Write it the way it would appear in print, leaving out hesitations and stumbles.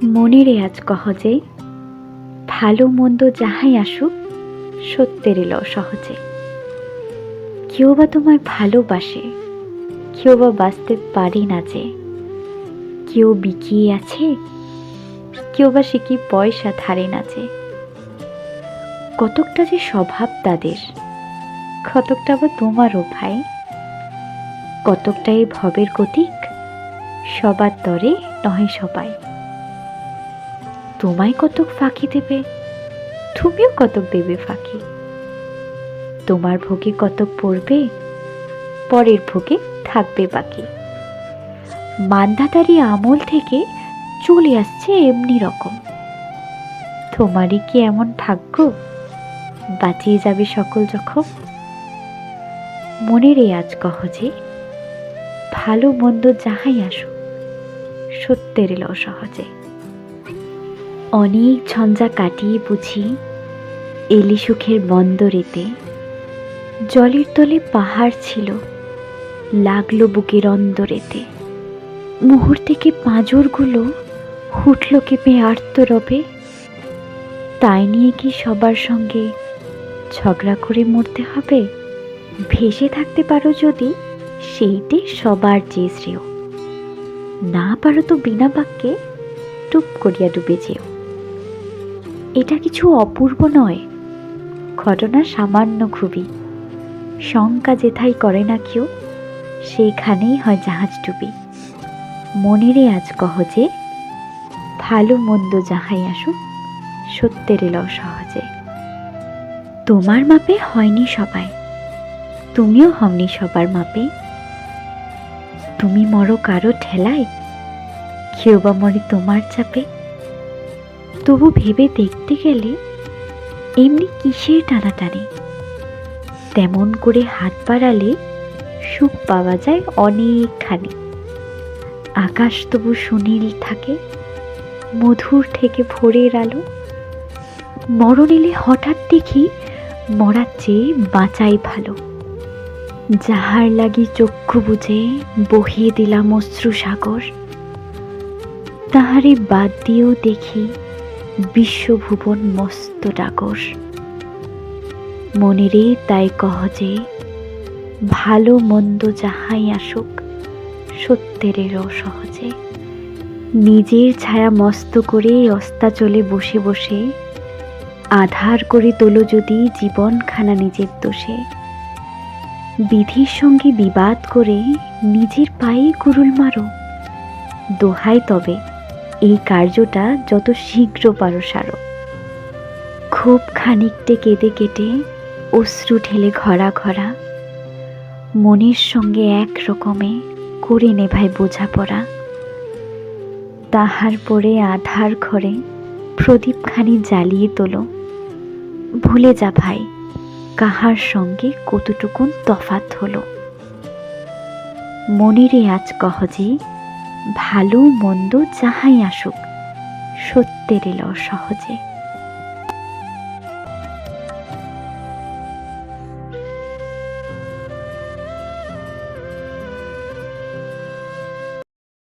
মনের আজ কহ যে, ভালো মন্দ যাহাই আসুক, সত্যের এলো সহজে। কেউ বা তোমায় ভালোবাসে, কেউ বা বাঁচতে পারে না যে। কেউ বিকিয়ে আছে, কেউ বা সে কি পয়সা ধারে না যে। কতকটা যে স্বভাব তাদের, কতকটা বা তোমারও ভাই। কতকটা এই ভবের গতিক, সবার তরে নহে সবাই। তোমায় কতক ফাঁকি দেবে, তুমিও কতক দেবে ফাঁকি। তোমার ভোগে কতক পড়বে, পরের ভোগে থাকবে বাকি। মান্ধাতারি আমল থেকে চলে আসছে এমনি রকম। তোমারই কি এমন ভাগ্য, বাঁচিয়ে যাবে সকল জখম। মনের আজ কহ যে, ভালো মন্দ যাহাই আসুক, সত্যের এলো সহজে। অনেক ঝঞ্ঝা কাটিয়ে বুঝি এলি সুখের বন্দরেতে। জলের তলে পাহাড় ছিল, লাগলো বুকের অন্দরেতে। মুহূর্তে থেকে পাঁজরগুলো উঠল কেঁপে আর্তরবে। তাই নিয়ে কি সবার সঙ্গে ঝগড়া করে মরতে হবে? ভেসে থাকতে পারো যদি, সেইটি সবার চেয়ে শ্রেয়। না পারো তো বিনা বাক্যে টুপ করিয়া ডুবে যেও। এটা কিছু অপূর্ব নয়, ঘটনা সামান্য খুবই। শঙ্কা যেথাই করে না কেউ, সেইখানেই হয় জাহাজ ডুবি। মনেরে আজ কহ যে, ভালো মন্দ যাহাই আসুক, সত্যের এলো সহজে। তোমার মাপে হয়নি সবাই, তুমিও হওনি সবার মাপে। তুমি মরো কারো ঠেলায়, কেউ বা মরে তোমার চাপে। তবু ভেবে দেখতে গেলে এমনি কিসের টানাটানি। তেমন করে হাত বাড়ালে সুখ পাওয়া যায় অনেকখানি। আকাশ তবু সুনীল থাকে, মধুর থেকে ভোরের আলো। মরণ এলে হঠাৎ দেখি, মরার চেয়ে বাঁচাই ভালো। যাহার লাগি চক্ষু বুজে বহিয়ে দিলাম অশ্রু সাগর, তাহারে বাদ দিয়েও দেখি বিশ্বভুবন মস্ত ডাগর। মনেরে তাই কহ যে, ভালো মন্দ যাহাই আসুক, সত্যের এলো সহজে। নিজের ছায়া মস্ত করে অস্তাচলে বসে বসে আধার করে তোলো যদি জীবনখানা নিজের দোষে। বিধির সঙ্গে বিবাদ করে নিজের পায়ে কুরুল মারো। দোহাই তবে এই কার্যটা যত শীঘ্র পারো সারো। খুব খানিকটে কেঁদে কেটে অশ্রু ঢেলে ঘরা ঘরা, মনের সঙ্গে এক রকমে করে নেভায় বোঝাপড়া। তাহার পরে আধার ঘরে প্রদীপখানি জ্বালিয়ে তোলো। ভুলে যা ভাই, কাহার সঙ্গে কতটুকুন তফাৎ হলো। মনেরে আজ কহ যে, ভালো মন্দ যাহাই আসুক, সত্যের এলো সহজে।